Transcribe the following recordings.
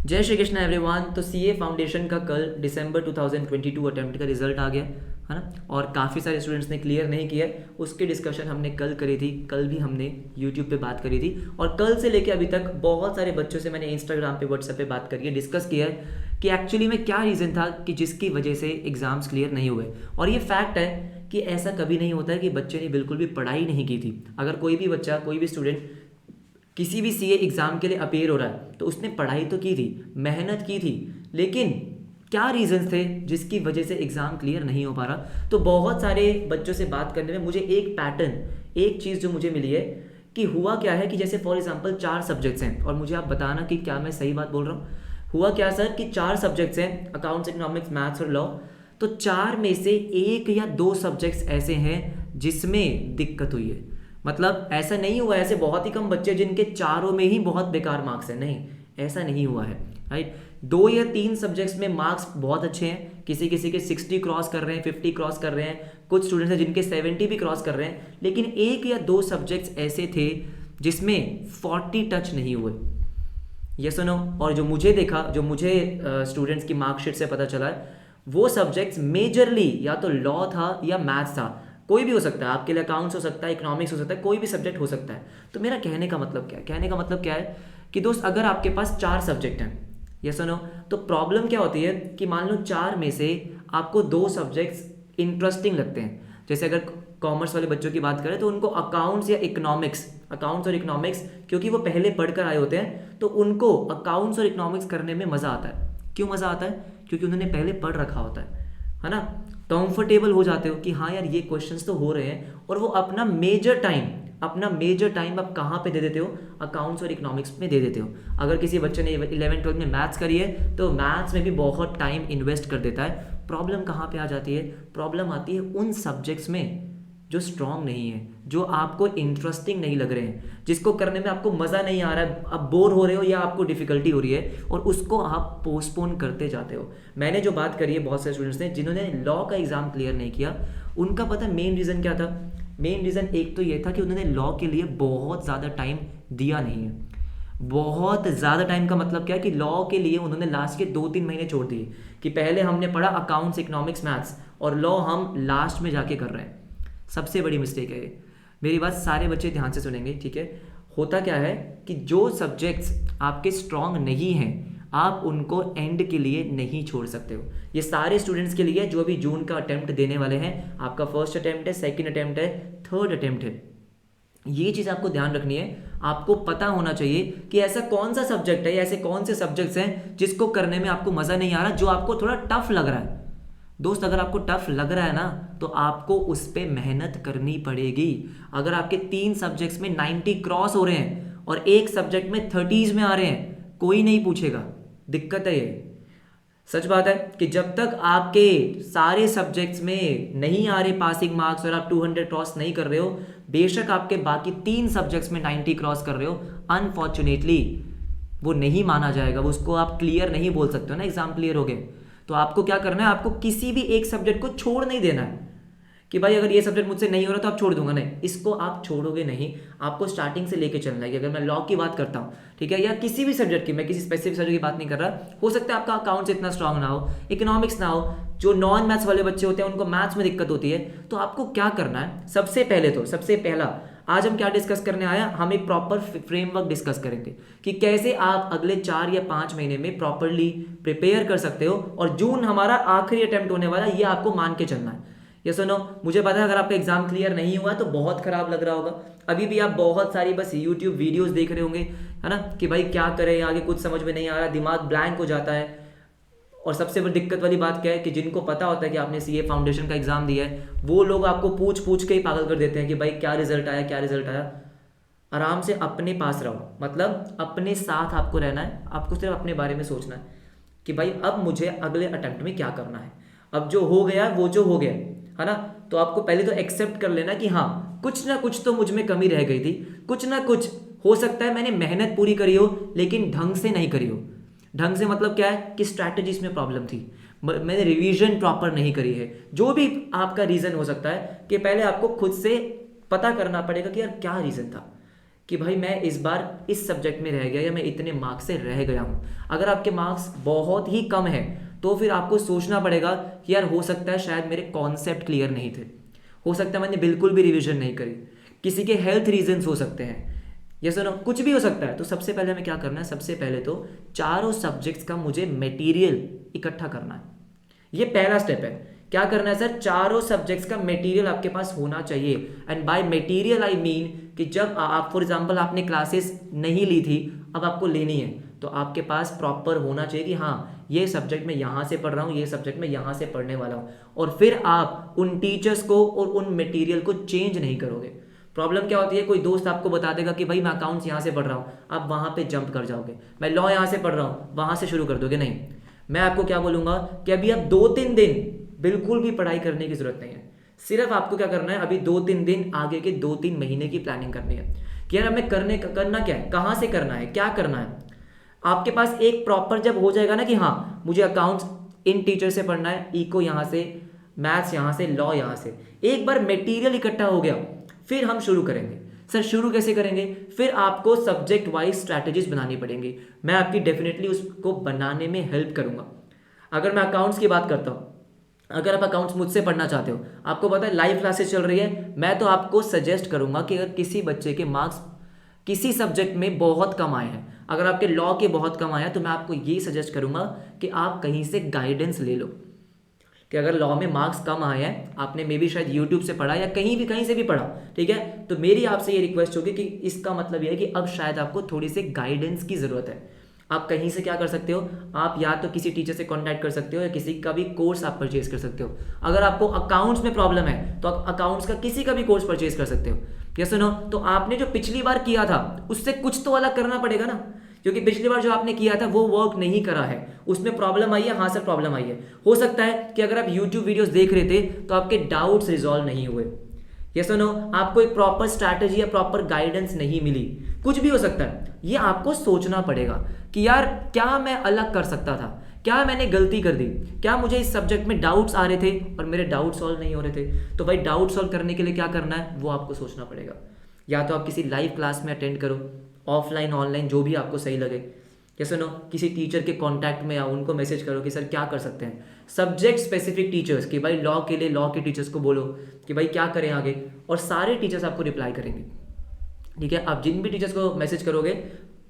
जय श्री कृष्ण एवरीवन। तो CA foundation का कल दिसंबर 2022 अटेम्प्ट का रिजल्ट आ गया है ना, और काफ़ी सारे स्टूडेंट्स ने क्लियर नहीं किया है। उसकी डिस्कशन हमने कल करी थी, कल भी हमने यूट्यूब पे बात करी थी, और कल से लेके अभी तक बहुत सारे बच्चों से मैंने इंस्टाग्राम पे, व्हाट्सएप पे बात करी है, डिस्कस किया है कि एक्चुअली में क्या रीज़न था कि जिसकी वजह से एग्ज़ाम्स क्लियर नहीं हुए। और ये फैक्ट है कि ऐसा कभी नहीं होता है कि बच्चे ने बिल्कुल भी पढ़ाई नहीं की थी। अगर कोई भी बच्चा, कोई भी स्टूडेंट किसी भी सीए एग्ज़ाम के लिए अपेयर हो रहा है तो उसने पढ़ाई तो की थी, मेहनत की थी, लेकिन क्या रीजंस थे जिसकी वजह से एग्ज़ाम क्लियर नहीं हो पा रहा। तो बहुत सारे बच्चों से बात करने में मुझे एक पैटर्न, एक चीज़ जो मुझे मिली है कि हुआ क्या है कि जैसे फॉर एग्जांपल 4 सब्जेक्ट्स हैं, और मुझे आप बताना कि क्या मैं सही बात बोल रहा हूँ। हुआ क्या सर कि 4 सब्जेक्ट्स हैं, अकाउंट्स, इकोनॉमिक्स, मैथ्स और लॉ। तो 4 में से 1 या 2 सब्जेक्ट्स ऐसे हैं जिसमें दिक्कत हुई है। मतलब ऐसा नहीं हुआ, ऐसे बहुत ही कम बच्चे जिनके चारों में ही बहुत बेकार मार्क्स हैं, नहीं, ऐसा नहीं हुआ है। राइट, 2 या 3 सब्जेक्ट्स में मार्क्स बहुत अच्छे हैं, किसी किसी के 60 क्रॉस कर रहे हैं, 50 क्रॉस कर रहे हैं, कुछ स्टूडेंट्स हैं जिनके 70 भी क्रॉस कर रहे हैं, लेकिन 1 या 2 सब्जेक्ट्स ऐसे थे जिसमें 40 टच नहीं हुए। ये सुनो, और जो मुझे देखा, जो मुझे स्टूडेंट्स की मार्कशीट से पता चला है, वो सब्जेक्ट्स मेजरली या तो लॉ था या मैथ्स था। कोई भी हो सकता है, आपके लिए अकाउंट्स हो सकता है, इकोनॉमिक्स हो सकता है, कोई भी सब्जेक्ट हो सकता है। तो मेरा कहने का मतलब क्या है, कहने का मतलब क्या है कि दोस्त, अगर आपके पास 4 सब्जेक्ट हैं, ये सुनो, तो प्रॉब्लम क्या होती है कि मान लो 4 में से आपको 2 सब्जेक्ट्स इंटरेस्टिंग लगते हैं। जैसे अगर कॉमर्स वाले बच्चों की बात करें तो उनको अकाउंट्स या इकोनॉमिक्स, अकाउंट्स और इकोनॉमिक्स, क्योंकि वो पहले पढ़कर आए होते हैं, तो उनको अकाउंट्स और इकोनॉमिक्स करने में मज़ा आता है। क्यों मज़ा आता है? क्योंकि उन्होंने पहले पढ़ रखा होता है ना। कंफर्टेबल हो जाते हो कि हाँ यार, ये क्वेश्चंस तो हो रहे हैं, और वो अपना मेजर टाइम आप कहाँ पे दे देते हो? अकाउंट्स और इकोनॉमिक्स में दे देते हो। अगर किसी बच्चे ने 11th 12th में मैथ्स करी है तो मैथ्स में भी बहुत टाइम इन्वेस्ट कर देता है। प्रॉब्लम कहाँ पे आ जाती है? प्रॉब्लम आती है उन सब्जेक्ट्स में जो स्ट्रांग नहीं है, जो आपको इंटरेस्टिंग नहीं लग रहे हैं, जिसको करने में आपको मज़ा नहीं आ रहा है, आप बोर हो रहे हो या आपको डिफिकल्टी हो रही है, और उसको आप पोस्टपोन करते जाते हो। मैंने जो बात करी है बहुत सारे स्टूडेंट्स ने जिन्होंने लॉ का एग्ज़ाम क्लियर नहीं किया, उनका पता मेन रीज़न क्या था? मेन रीज़न एक तो ये था कि उन्होंने लॉ के लिए बहुत ज़्यादा टाइम दिया नहीं है। बहुत ज़्यादा टाइम का मतलब क्या है कि लॉ के लिए उन्होंने लास्ट के 2-3 महीने छोड़ दिए, कि पहले हमने पढ़ा अकाउंट्स, इकोनॉमिक्स, मैथ्स, और लॉ हम लास्ट में जाके कर रहे हैं। सबसे बड़ी मिस्टेक है ये। मेरी बात सारे बच्चे ध्यान से सुनेंगे, ठीक है? होता क्या है कि जो सब्जेक्ट्स आपके स्ट्रांग नहीं हैं, आप उनको एंड के लिए नहीं छोड़ सकते हो। ये सारे स्टूडेंट्स के लिए जो अभी जून का अटेम्प्ट देने वाले हैं, आपका फर्स्ट अटेम्प्ट है, सेकंड अटेम्प्ट है, थर्ड अटेम्प्ट है, ये चीज़ आपको ध्यान रखनी है। आपको पता होना चाहिए कि ऐसा कौन सा सब्जेक्ट है या ऐसे कौन से सब्जेक्ट्स हैं जिसको करने में आपको मज़ा नहीं आ रहा, जो आपको थोड़ा टफ लग रहा है। दोस्त, अगर आपको टफ लग रहा है ना, तो आपको उस पर मेहनत करनी पड़ेगी। अगर आपके 3 सब्जेक्ट्स में 90 क्रॉस हो रहे हैं और एक सब्जेक्ट में 30s में आ रहे हैं, कोई नहीं पूछेगा। दिक्कत है ये। सच बात है कि जब तक आपके सारे सब्जेक्ट्स में नहीं आ रहे पासिंग मार्क्स और आप 200 क्रॉस नहीं कर रहे हो, बेशक आपके बाकी 3 सब्जेक्ट्स में 90 क्रॉस कर रहे हो, अनफॉर्चुनेटली वो नहीं माना जाएगा। वो उसको आप क्लियर नहीं बोल सकते हो ना, एग्जाम क्लियर हो गए। तो आपको क्या करना है? आपको किसी भी एक सब्जेक्ट को छोड़ नहीं देना है कि भाई अगर ये सब्जेक्ट मुझसे नहीं हो रहा तो आप छोड़ दूंगा, नहीं, इसको आप छोड़ोगे नहीं। आपको स्टार्टिंग से लेके चलना है। कि अगर मैं लॉ की बात करता हूँ, ठीक है, या किसी भी सब्जेक्ट की, मैं किसी स्पेसिफिक सब्जेक्ट की बात नहीं कर रहा, हो सकता है आपका अकाउंट्स इतना स्ट्रांग ना हो, इकोनॉमिक्स ना हो, जो नॉन मैथ्स वाले बच्चे होते हैं उनको मैथ्स में दिक्कत होती है। तो आपको क्या करना है? सबसे पहला आज हम क्या डिस्कस करने आया, हम एक प्रॉपर फ्रेमवर्क डिस्कस करेंगे कि कैसे आप अगले 4 या 5 महीने में प्रॉपरली प्रिपेयर कर सकते हो, और जून हमारा आखिरी अटेम्प्ट होने वाला है, ये आपको मान के चलना है। ये सुनो, मुझे पता है अगर आपका एग्जाम क्लियर नहीं हुआ तो बहुत खराब लग रहा होगा। अभी भी आप बहुत सारी बस यूट्यूब वीडियोस देख रहे होंगे, है ना, कि भाई क्या करें, आगे कुछ समझ में नहीं आ रहा, दिमाग ब्लैंक हो जाता है। और सबसे बड़ी दिक्कत वाली बात क्या है कि जिनको पता होता है कि आपने सीए फाउंडेशन का एग्जाम दिया है, वो लोग आपको पूछ पूछ के ही पागल कर देते हैं कि भाई क्या रिजल्ट आया, क्या रिजल्ट आया। आराम से अपने पास रहो, मतलब अपने साथ आपको रहना है। आपको सिर्फ अपने बारे में सोचना है कि भाई अब मुझे अगले अटेम्प्ट में क्या करना है। अब जो हो गया वो जो हो गया, है ना, तो आपको पहले तो एक्सेप्ट कर लेना कि हाँ, कुछ ना कुछ तो मुझ में कमी रह गई थी, कुछ ना कुछ हो सकता है मैंने मेहनत पूरी करी हो लेकिन ढंग से नहीं करी हो। ढंग से मतलब क्या है कि स्ट्रैटेजीज में प्रॉब्लम थी, मैंने रिवीजन प्रॉपर नहीं करी है। जो भी आपका रीज़न हो सकता है कि पहले आपको खुद से पता करना पड़ेगा कि यार क्या रीज़न था, कि भाई मैं इस बार इस सब्जेक्ट में रह गया या मैं इतने मार्क्स से रह गया हूँ। अगर आपके मार्क्स बहुत ही कम है तो फिर आपको सोचना पड़ेगा कि यार हो सकता है शायद मेरे कॉन्सेप्ट क्लियर नहीं थे, हो सकता है मैंने बिल्कुल भी रिवीजन नहीं करी, किसी के हेल्थ रीजंस हो सकते हैं, ये सुनो कुछ भी हो सकता है। तो सबसे पहले हमें क्या करना है, सबसे पहले तो चारों सब्जेक्ट्स का मुझे मटेरियल इकट्ठा करना है। ये पहला स्टेप है। क्या करना है सर, चारों सब्जेक्ट्स का मटेरियल आपके पास होना चाहिए। And by material I mean कि जब आप फॉर एग्जांपल आपने क्लासेस नहीं ली थी, अब आपको लेनी है, तो आपके पास प्रॉपर होना चाहिए कि हाँ ये सब्जेक्ट मैं यहाँ से पढ़ रहा हूँ, ये सब्जेक्ट मैं यहाँ से पढ़ने वाला हूँ। और फिर आप उन टीचर्स को और उन मटेरियल को चेंज नहीं करोगे। प्रॉब्लम क्या होती है, कोई दोस्त आपको बता देगा कि भाई मैं अकाउंट्स यहाँ से पढ़ रहा हूँ, आप वहाँ पे जंप कर जाओगे। मैं लॉ यहाँ से पढ़ रहा हूँ, वहाँ से शुरू कर दोगे। नहीं, मैं आपको क्या बोलूँगा कि अभी आप 2-3 दिन बिल्कुल भी पढ़ाई करने की जरूरत नहीं है। सिर्फ आपको क्या करना है, अभी 2-3 दिन आगे के 2-3 महीने की प्लानिंग करनी है कि यार हमें करना क्या है, कहाँ से करना है, क्या करना है। आपके पास एक प्रॉपर जब हो जाएगा ना कि हाँ मुझे अकाउंट्स इन टीचर से पढ़ना है, इको यहाँ से, मैथ्स यहाँ से, लॉ यहाँ से, एक बार मटेरियल इकट्ठा हो गया, फिर हम शुरू करेंगे। सर शुरू कैसे करेंगे, फिर आपको सब्जेक्ट वाइज स्ट्रैटेजीज बनानी पड़ेंगी। मैं आपकी डेफिनेटली उसको बनाने में हेल्प करूंगा। अगर मैं अकाउंट्स की बात करता हूँ, अगर आप अकाउंट्स मुझसे पढ़ना चाहते हो, आपको पता है लाइव क्लासेस चल रही है, मैं तो आपको सजेस्ट करूंगा कि अगर किसी बच्चे के मार्क्स किसी सब्जेक्ट में बहुत कम आए हैं, अगर आपके लॉ के बहुत कम आए हैं, तो मैं आपको ये सजेस्ट करूंगा कि आप कहीं से गाइडेंस ले लो। कि अगर लॉ में मार्क्स कम आए हैं, आपने मे बी शायद यूट्यूब से पढ़ा या कहीं से भी पढ़ा, ठीक है, तो मेरी आपसे ये रिक्वेस्ट होगी कि इसका मतलब ये है कि अब शायद आपको थोड़ी सी गाइडेंस की ज़रूरत है। आप कहीं से क्या कर सकते हो, आप या तो किसी टीचर से कांटेक्ट कर सकते हो या किसी का भी कोर्स आप परचेज कर सकते हो। अगर आपको अकाउंट्स में प्रॉब्लम है तो आप अकाउंट्स का किसी का भी कोर्स परचेज कर सकते हो। या सुनो, तो आपने जो पिछली बार किया था उससे कुछ तो अलग करना पड़ेगा ना, क्योंकि पिछली बार जो आपने किया था वो वर्क नहीं करा है, उसमें प्रॉब्लम आई है। हाँ सर प्रॉब्लम आई है। हो सकता है कि अगर आप यूट्यूब वीडियोस देख रहे थे तो आपके डाउट्स रिजॉल्व नहीं हुए, ये सुनो, आपको एक प्रॉपर स्ट्रैटेजी या प्रॉपर गाइडेंस नहीं मिली, कुछ भी हो सकता है। ये आपको सोचना पड़ेगा कि यार क्या मैं अलग कर सकता था, क्या मैंने गलती कर दी, क्या मुझे इस सब्जेक्ट में डाउट्स आ रहे थे और मेरे डाउट सॉल्व नहीं हो रहे थे। तो भाई डाउट सॉल्व करने के लिए क्या करना है वो आपको सोचना पड़ेगा। या तो आप किसी लाइव क्लास में अटेंड करो, ऑफलाइन ऑनलाइन जो भी आपको सही लगे। या सुनो, किसी टीचर के कांटेक्ट में आओ, उनको मैसेज करो कि सर क्या कर सकते हैं। सब्जेक्ट स्पेसिफिक टीचर्स कि भाई लॉ के लिए लॉ के टीचर्स को बोलो कि भाई क्या करें आगे, और सारे टीचर्स आपको रिप्लाई करेंगे। ठीक है, आप जिन भी टीचर्स को मैसेज करोगे,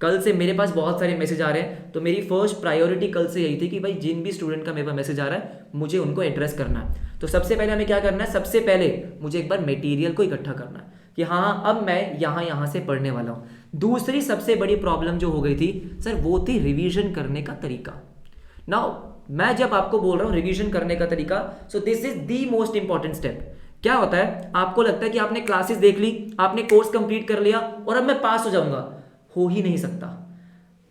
कल से मेरे पास बहुत सारे मैसेज आ रहे हैं, तो मेरी फर्स्ट प्रायोरिटी कल से यही थी कि भाई जिन भी स्टूडेंट का मेरे पास मैसेज आ रहा है मुझे उनको एड्रेस करना है। तो सबसे पहले हमें क्या करना है, सबसे पहले मुझे एक बार मटेरियल को इकट्ठा करना है कि हाँ अब मैं यहाँ से पढ़ने वाला हूँ। दूसरी सबसे बड़ी प्रॉब्लम जो हो गई थी सर वो थी रिवीजन करने का तरीका। नाउ मैं जब आपको बोल रहा हूँ रिवीजन करने का तरीका, so this is the most important step. क्या होता है, आपको लगता है कि आपने क्लासेस देख ली, आपने कोर्स कंप्लीट कर लिया और अब मैं पास हो जाऊंगा, हो ही नहीं सकता।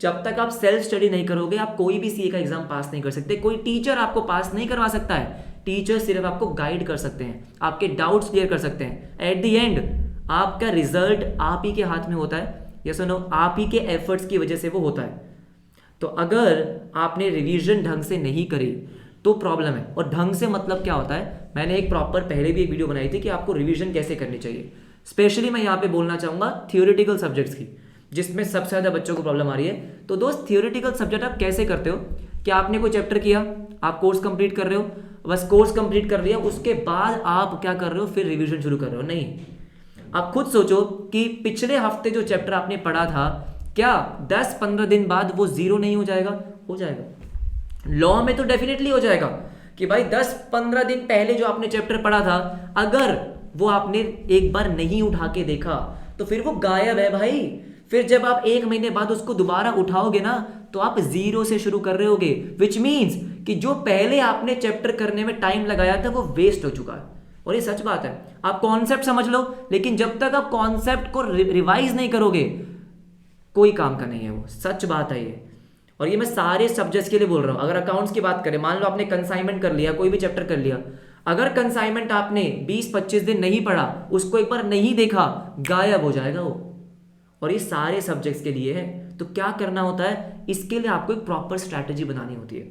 जब तक आप सेल्फ स्टडी नहीं करोगे आप कोई भी सीए का एग्जाम पास नहीं कर सकते। कोई टीचर आपको पास नहीं करवा सकता है, टीचर सिर्फ आपको गाइड कर सकते हैं, आपके डाउट्स क्लियर कर सकते हैं। एट द एंड आपका रिजल्ट आप ही के हाथ में होता है, या सुनो आप ही के एफर्ट्स की वजह से वो होता है। तो अगर आपने रिवीजन ढंग से नहीं करी तो प्रॉब्लम है। और ढंग से मतलब क्या होता है, मैंने एक प्रॉपर पहले भी एक वीडियो बनाई थी कि आपको रिवीजन कैसे करनी चाहिए। स्पेशली मैं यहाँ पे बोलना चाहूँगा थियोरेटिकल सब्जेक्ट्स की, जिसमें सबसे ज़्यादा बच्चों को प्रॉब्लम आ रही है। तो दोस्त थियोरेटिकल सब्जेक्ट आप कैसे करते हो कि आपने कोई चैप्टर किया, आप कोर्स कंप्लीट कर रहे हो, बस कोर्स कंप्लीट कर लिया, उसके बाद आप क्या कर रहे हो, फिर रिवीजन शुरू कर रहे हो। नहीं, आप खुद सोचो कि पिछले हफ्ते जो चैप्टर आपने पढ़ा था, क्या 10-15 दिन बाद वो जीरो नहीं हो जाएगा? हो जाएगा। लॉ में तो डेफिनेटली हो जाएगा कि भाई 10-15 दिन पहले जो आपने चैप्टर पढ़ा था, अगर वो आपने एक बार नहीं उठा के देखा तो फिर वो गायब है भाई। फिर जब आप 1 महीने बाद उसको दोबारा उठाओगे ना तो आप जीरो से शुरू कर रहे होगे, विच मीन्स कि जो पहले आपने चैप्टर करने में टाइम लगाया था वो वेस्ट हो चुका है। और ये सच बात है, आप कॉन्सेप्ट समझ लो, लेकिन जब तक आप कॉन्सेप्ट को रिवाइज नहीं करोगे कोई काम का नहीं है वो, सच बात है ये। और ये मैं सारे सब्जेक्ट्स के लिए बोल रहा हूँ। अगर अकाउंट्स की बात करें, मान लो आपने कंसाइनमेंट कर लिया, कोई भी चैप्टर कर लिया, अगर कंसाइनमेंट आपने 20-25 दिन नहीं पढ़ा, उसको एक बार नहीं देखा, गायब हो जाएगा वो। और ये सारे सब्जेक्ट्स के लिए है। तो क्या करना होता है, इसके लिए आपको एक प्रॉपर स्ट्रैटेजी बनानी होती है।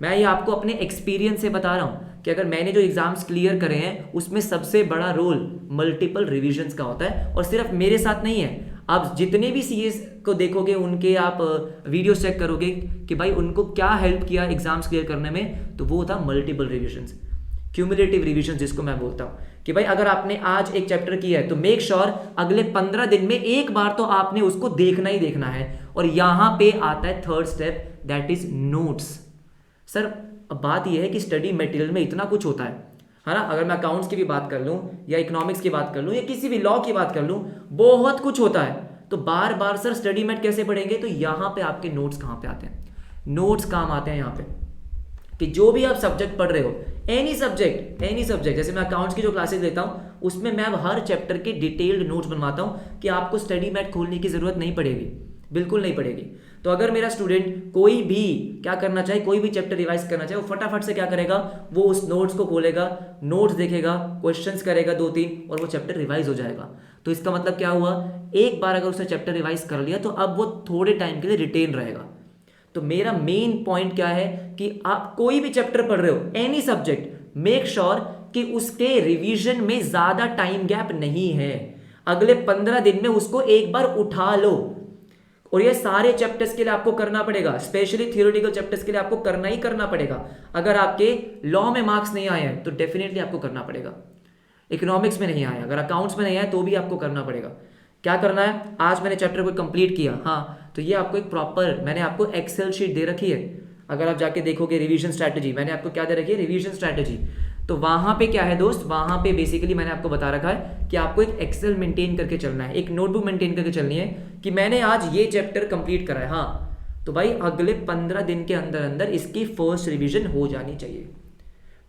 मैं ये आपको अपने एक्सपीरियंस से बता रहा हूँ कि अगर मैंने जो एग्जाम्स क्लियर करे हैं उसमें सबसे बड़ा रोल मल्टीपल रिविजन्स का होता है। और सिर्फ मेरे साथ नहीं है, आप जितने भी सीए को देखोगे उनके आप वीडियो चेक करोगे कि भाई उनको क्या हेल्प किया एग्जाम्स क्लियर करने में, तो वो था मल्टीपल रिविजन्स, क्यूमुलेटिव रिविजन जिसको मैं बोलता हूँ कि भाई अगर आपने आज एक चैप्टर किया है तो मेक श्योर अगले 15 दिन में एक बार तो आपने उसको देखना ही देखना है। और यहां पे आता है third step, that is notes. Sir अब बात यह है कि स्टडी मटेरियल में इतना कुछ होता है ना, अगर मैं अकाउंट्स की भी बात कर लूं या इकोनॉमिक्स की बात कर लूं या किसी भी लॉ की बात कर लूं, बहुत कुछ होता है। तो बार बार सर स्टडी मेट कैसे पढ़ेंगे, तो यहां पे आपके नोट्स कहां पे आते हैं, नोट्स काम आते हैं यहां पे कि जो भी आप सब्जेक्ट पढ़ रहे हो, एनी सब्जेक्ट, जैसे मैं अकाउंट्स की जो क्लासेस लेता हूं उसमें मैं अब हर चैप्टर के डिटेल्ड नोट्स बनवाता हूं कि आपको स्टडी मैट खोलने की जरूरत नहीं पड़ेगी, बिल्कुल नहीं पड़ेगी। तो अगर मेरा स्टूडेंट कोई भी क्या करना चाहे, कोई भी चैप्टर रिवाइज करना चाहे, वो फटाफट से क्या करेगा, वो उस नोट्स को खोलेगा, नोट्स देखेगा, क्वेश्चंस करेगा 2-3 और वो चैप्टर रिवाइज हो जाएगा। तो इसका मतलब क्या हुआ, एक बार अगर उसने चैप्टर रिवाइज कर लिया तो अब वो थोड़े टाइम के लिए रिटेन रहेगा। तो मेरा मेन पॉइंट क्या है कि आप कोई भी चैप्टर पढ़ रहे हो, एनी सब्जेक्ट, मेक श्योर कि उसके रिवीजन में ज्यादा टाइम गैप नहीं है। अगले 15 दिन में उसको एक बार उठा लो। और ये सारे चैप्टर्स के लिए आपको करना पड़ेगा, स्पेशली थियोरेटिकल चैप्टर्स के लिए आपको करना ही करना पड़ेगा। अगर आपके लॉ में मार्क्स नहीं आए हैं तो डेफिनेटली आपको करना पड़ेगा, इकोनॉमिक्स में नहीं आया, अगर अकाउंट्स में नहीं आया तो भी आपको करना पड़ेगा। क्या करना है, आज मैंने चैप्टर को कंप्लीट किया, हाँ, तो ये आपको एक प्रॉपर, मैंने आपको एक्सेल शीट दे रखी है। अगर आप जाके देखोगे रिवीजन स्ट्रैटेजी, मैंने आपको क्या दे रखी है, रिवीजन स्ट्रैटेजी। तो वहां पे क्या है दोस्त, वहां पे बेसिकली मैंने आपको बता रखा है कि आपको एक एक्सेल मेंटेन करके चलना है, एक नोटबुक मेंटेन करके चलनी है कि मैंने आज ये चैप्टर कंप्लीट करा है, हाँ, तो भाई अगले 15 दिन के अंदर अंदर इसकी फर्स्ट रिवीजन हो जानी चाहिए।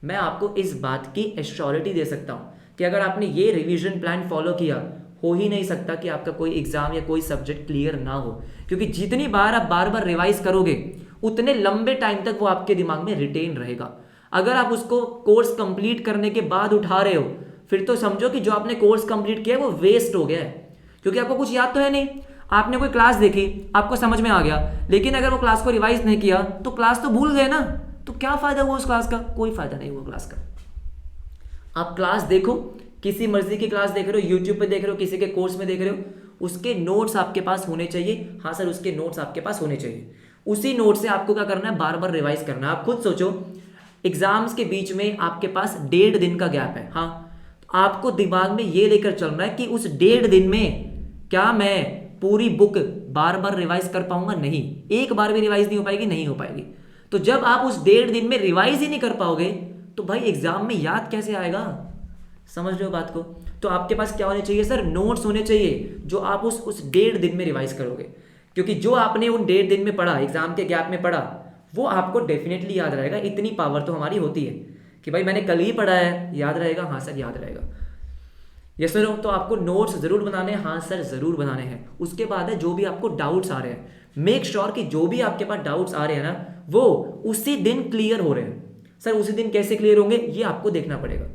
मैं आपको इस बात की एश्योरिटी दे सकता हूं कि अगर आपने ये रिवीजन प्लान फॉलो किया, हो ही नहीं सकता कि आपका कोई एग्जाम या कोई सब्जेक्ट क्लियर ना हो, क्योंकि जितनी बार आप बार बार रिवाइज करोगे उतने लंबे टाइम तक वो आपके दिमाग में रिटेन रहेगा। अगर आप उसको कोर्स कंप्लीट करने के बाद उठा रहे हो, फिर तो समझो कि जो आपने कोर्स कंप्लीट किया है वो वेस्ट हो गया है, क्योंकि आपको कुछ याद तो है नहीं। आपने कोई क्लास देखी, आपको समझ में आ गया, लेकिन अगर वो क्लास को रिवाइज नहीं किया तो क्लास तो भूल गए ना, तो क्या फायदा हुआ उस क्लास का, कोई फायदा नहीं हुआ क्लास का। आप क्लास देखो, किसी मर्जी की क्लास देख रहे हो, यूट्यूब पे देख रहे हो, किसी के कोर्स में देख रहे हो, उसके नोट्स आपके पास होने चाहिए। हाँ सर, उसके नोट्स आपके पास होने चाहिए। उसी नोट से आपको क्या करना है, बार बार रिवाइज करना है। आप खुद सोचो, एग्जाम्स के बीच में आपके पास 1.5 दिन का गैप है, हाँ, तो आपको दिमाग में ये लेकर चलना है कि उस 1.5 दिन में क्या मैं पूरी बुक बार बार रिवाइज कर पाऊंगा, नहीं, एक बार भी रिवाइज नहीं हो पाएगी, नहीं हो पाएगी। तो जब आप उस 1.5 दिन में रिवाइज ही नहीं कर पाओगे तो भाई एग्जाम में याद कैसे आएगा, समझ रहे हो बात को। तो आपके पास क्या होने चाहिए सर, नोट्स होने चाहिए जो आप उस 1.5 दिन में रिवाइज करोगे, क्योंकि जो आपने उन 1.5 दिन में पढ़ा, एग्जाम के गैप में पढ़ा, वो आपको डेफिनेटली याद रहेगा। इतनी पावर तो हमारी होती है कि भाई मैंने कल ही पढ़ा है, याद रहेगा, हाँ सर याद रहेगा। यस सर, तो आपको नोट्स जरूर बनाने हैं, हाँ सर जरूर बनाने हैं। उसके बाद है जो भी आपको डाउट्स आ रहे हैं, मेक श्योर कि जो भी आपके पास डाउट्स आ रहे हैं ना, वो उसी दिन क्लियर हो रहे हैं। सर उसी दिन कैसे क्लियर होंगे, ये आपको देखना पड़ेगा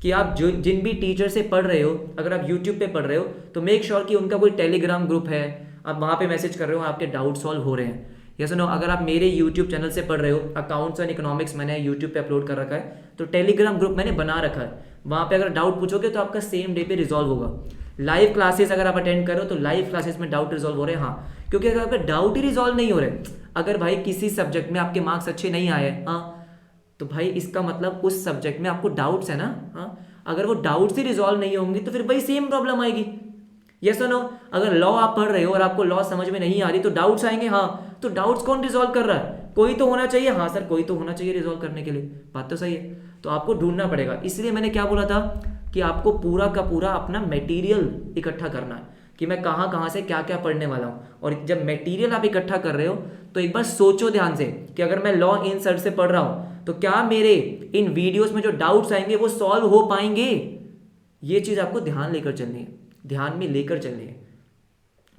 कि आप जो जिन भी टीचर से पढ़ रहे हो, अगर आप यूट्यूब पे पढ़ रहे हो तो मेक श्योर कि उनका कोई टेलीग्राम ग्रुप है, आप वहाँ पे मैसेज कर रहे हो, आपके डाउट सॉल्व हो रहे हैं। या सुनो, अगर आप मेरे यूट्यूब चैनल से पढ़ रहे हो, अकाउंट्स एंड इकोनॉमिक्स मैंने यूट्यूब पे अपलोड कर रखा है, तो टेलीग्राम ग्रुप मैंने बना रखा है, वहाँ पे अगर डाउट पूछोगे तो आपका सेम डे पे रिजॉल्व होगा। लाइव क्लासेस अगर आप अटेंड करो तो लाइव क्लासेस में डाउट रिजॉल्व हो रहे हैं, हाँ, क्योंकि अगर आपके डाउट ही रिजॉल्व नहीं हो रहे, अगर भाई किसी सब्जेक्ट में आपके मार्क्स अच्छे नहीं आए, हाँ, तो भाई इसका मतलब उस सब्जेक्ट में आपको डाउट्स है ना, हाँ, अगर वो डाउट्स ही रिजॉल्व नहीं होंगे तो फिर भाई सेम प्रॉब्लम आएगी। यस और नो, अगर लॉ आप पढ़ रहे हो और आपको लॉ समझ में नहीं आ रही तो डाउट्स आएंगे, हाँ, तो डाउट्स कौन रिजॉल्व कर रहा है, कोई तो होना चाहिए, हाँ सर कोई तो होना चाहिए रिजॉल्व करने के लिए, बात तो सही है। तो आपको ढूंढना पड़ेगा, इसलिए मैंने क्या बोला था कि आपको पूरा का पूरा अपना मटेरियल इकट्ठा करना है कि मैं कहाँ कहाँ से क्या क्या पढ़ने वाला हूँ। और जब मटेरियल आप इकट्ठा कर रहे हो तो एक बार सोचो ध्यान से कि अगर मैं लॉ इन सर से पढ़ रहा हूँ तो क्या मेरे इन वीडियोस में जो डाउट्स आएंगे वो सॉल्व हो पाएंगे। ये चीज आपको ध्यान लेकर चलनी है, ध्यान में लेकर चलनी है,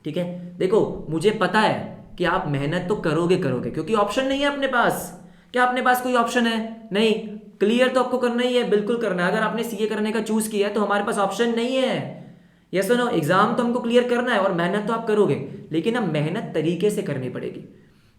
ठीक है। देखो मुझे पता है कि आप मेहनत तो करोगे क्योंकि ऑप्शन नहीं है अपने पास। क्या अपने पास कोई ऑप्शन है? नहीं। क्लियर तो आपको करना ही है, बिल्कुल करना है। अगर आपने सीए करने का चूज किया है तो हमारे पास ऑप्शन नहीं है। यस और नो, एग्जाम तो हमको क्लियर करना है और मेहनत तो आप करोगे, लेकिन अब मेहनत तरीके से करनी पड़ेगी,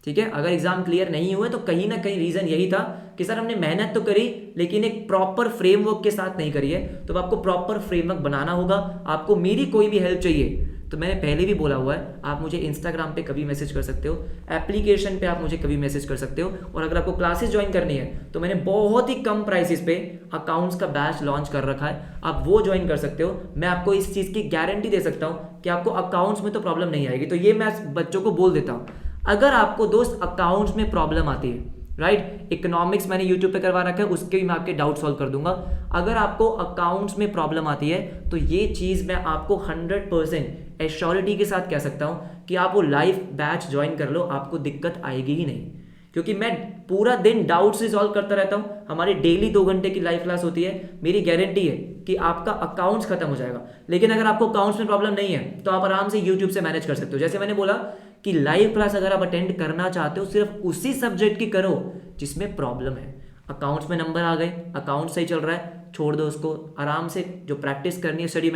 ठीक है। अगर एग्जाम क्लियर नहीं हुए तो कहीं ना कहीं रीजन यही था कि सर हमने मेहनत तो करी लेकिन एक प्रॉपर फ्रेमवर्क के साथ नहीं करी है। तो आपको प्रॉपर फ्रेमवर्क बनाना होगा। आपको मेरी कोई भी हेल्प चाहिए तो मैंने पहले भी बोला हुआ है, आप मुझे इंस्टाग्राम पे कभी मैसेज कर सकते हो, एप्लीकेशन पे आप मुझे कभी मैसेज कर सकते हो, और अगर आपको क्लासेस ज्वाइन करनी है तो मैंने बहुत ही कम प्राइसेस पे अकाउंट्स का बैच लॉन्च कर रखा है, आप वो ज्वाइन कर सकते हो। मैं आपको इस चीज़ की गारंटी दे सकता हूँ कि आपको अकाउंट्स में तो प्रॉब्लम नहीं आएगी। तो ये मैं बच्चों को बोल देता हूँ, अगर आपको दोस्त अकाउंट्स में प्रॉब्लम आती है, राइट, इकोनॉमिक्स मैंने यूट्यूब पे करवा रखा है, उसके भी मैं आपके डाउट सॉल्व कर दूंगा। अगर आपको अकाउंट्स में प्रॉब्लम आती है तो ये चीज़ मैं आपको 100% एश्योरिटी के साथ कह सकता हूँ कि आप वो लाइव बैच ज्वाइन कर लो, आपको दिक्कत आएगी ही नहीं, क्योंकि मैं पूरा दिन डाउट्स रिजॉल्व करता रहता हूँ। हमारी डेली 2 घंटे की लाइव क्लास होती है, मेरी गारंटी है कि आपका अकाउंट्स खत्म हो जाएगा। लेकिन अगर आपको अकाउंट्स में प्रॉब्लम नहीं है तो आप आराम से यूट्यूब से मैनेज कर सकते हो। जैसे मैंने बोला कि लाइव क्लास अगर आप अटेंड करना चाहते हो सिर्फ उसी सब्जेक्ट की करो जिसमें प्रॉब्लम है। अकाउंट्स में नंबर आ गए, अकाउंट सही चल रहा है, छोड़ दो उसको, आराम से जो प्रैक्टिस करनी है स्टडी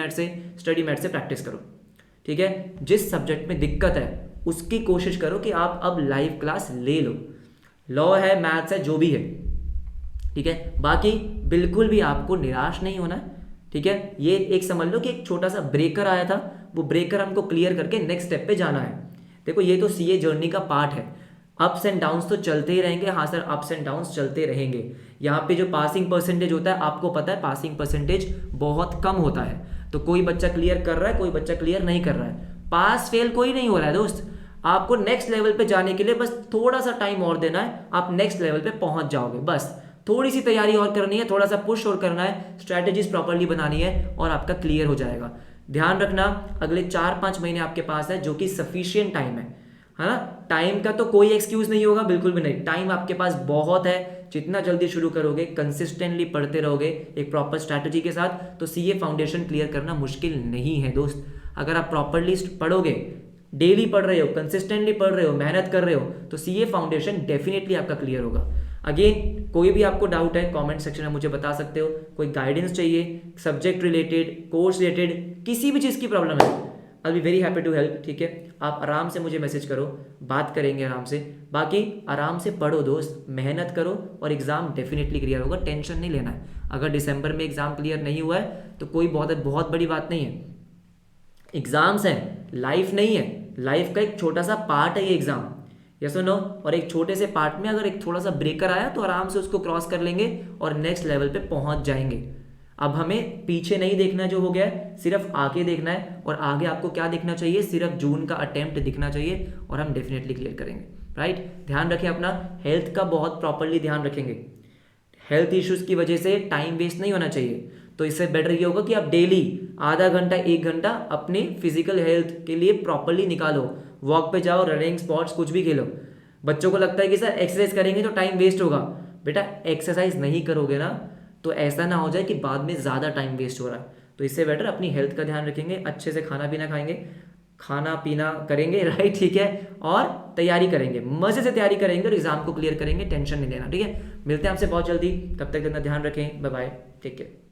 मैट से प्रैक्टिस करो, ठीक है। जिस सब्जेक्ट में दिक्कत है उसकी कोशिश करो कि आप अब लाइव क्लास ले लो, लॉ है, मैथ्स है, जो भी है, ठीक है। बाकी बिल्कुल भी आपको निराश नहीं होना है, ठीक है। ये एक समझ लो कि एक छोटा सा ब्रेकर आया था, वो ब्रेकर हमको क्लियर करके नेक्स्ट स्टेप पे जाना है। देखो ये तो सीए जर्नी का पार्ट है, अप्स एंड डाउन्स तो चलते ही रहेंगे। हाँ सर, अप्स एंड डाउन्स चलते रहेंगे। यहाँ पे जो पासिंग परसेंटेज होता है, आपको पता है पासिंग परसेंटेज बहुत कम होता है, तो कोई बच्चा क्लियर कर रहा है, कोई बच्चा क्लियर नहीं कर रहा है, पास फेल कोई नहीं हो रहा है दोस्त। आपको नेक्स्ट लेवल पे जाने के लिए बस थोड़ा सा टाइम और देना है, आप नेक्स्ट लेवल पे पहुंच जाओगे। बस थोड़ी सी तैयारी और करनी है, थोड़ा सा पुश और करना है, स्ट्रैटेजीज प्रॉपर्ली बनानी है और आपका क्लियर हो जाएगा। ध्यान रखना, अगले 4-5 महीने आपके पास है, जो कि सफिशियंट टाइम है ना। टाइम का तो कोई एक्सक्यूज नहीं होगा, बिल्कुल भी नहीं, टाइम आपके पास बहुत है। जितना जल्दी शुरू करोगे, कंसिस्टेंटली पढ़ते रहोगे एक प्रॉपर स्ट्रैटेजी के साथ, तो सीए फाउंडेशन क्लियर करना मुश्किल नहीं है दोस्त। अगर आप प्रॉपरली पढ़ोगे, डेली पढ़ रहे हो, कंसिस्टेंटली पढ़ रहे हो, मेहनत कर रहे हो, तो सीए फाउंडेशन डेफिनेटली आपका क्लियर होगा। अगेन कोई भी आपको डाउट है कमेंट सेक्शन में मुझे बता सकते हो, कोई गाइडेंस चाहिए, सब्जेक्ट रिलेटेड, कोर्स रिलेटेड, किसी भी चीज़ की प्रॉब्लम है, I be very happy to help, ठीक है। आप आराम से मुझे मैसेज करो, बात करेंगे आराम से। बाकी आराम से पढ़ो दोस्त, मेहनत करो और एग्जाम डेफिनेटली क्लियर होगा, टेंशन नहीं लेना है। अगर दिसंबर में एग्जाम क्लियर नहीं हुआ है तो कोई बहुत बड़ी बात नहीं है। एग्जाम्स हैं, लाइफ नहीं है, लाइफ का एक छोटा सा पार्ट है ये एग्जाम, यस और नो। और एक छोटे से पार्ट में अगर एक थोड़ा सा ब्रेकर आया तो आराम से उसको क्रॉस कर लेंगे और नेक्स्ट लेवल पे पहुंच जाएंगे। अब हमें पीछे नहीं देखना जो हो गया है, सिर्फ आगे देखना है। और आगे आपको क्या दिखना चाहिए, सिर्फ जून का अटेम्प्ट दिखना चाहिए और हम डेफिनेटली क्लियर करेंगे, राइट। ध्यान रखें अपना, हेल्थ का बहुत प्रॉपरली ध्यान रखेंगे। हेल्थ इश्यूज की वजह से टाइम वेस्ट नहीं होना चाहिए, तो इससे बेटर ये होगा कि आप डेली आधा घंटा 1 घंटा अपने फिजिकल हेल्थ के लिए प्रॉपरली निकालो। वॉक पे जाओ, रनिंग, स्पोर्ट्स, कुछ भी खेलो। बच्चों को लगता है कि सर एक्सरसाइज करेंगे तो टाइम वेस्ट होगा, बेटा एक्सरसाइज नहीं करोगे ना तो ऐसा ना हो जाए कि बाद में ज़्यादा टाइम वेस्ट हो रहा है। तो इससे बेटर अपनी हेल्थ का ध्यान रखेंगे, अच्छे से खाना पीना खाएंगे, खाना पीना करेंगे, राइट, ठीक है। और तैयारी करेंगे, मजे से तैयारी करेंगे और एग्जाम को क्लियर करेंगे, टेंशन नहीं लेना, ठीक है। मिलते हैं आपसे बहुत जल्दी, तब तक अपना ध्यान रखें, बाय बाय, टेक केयर।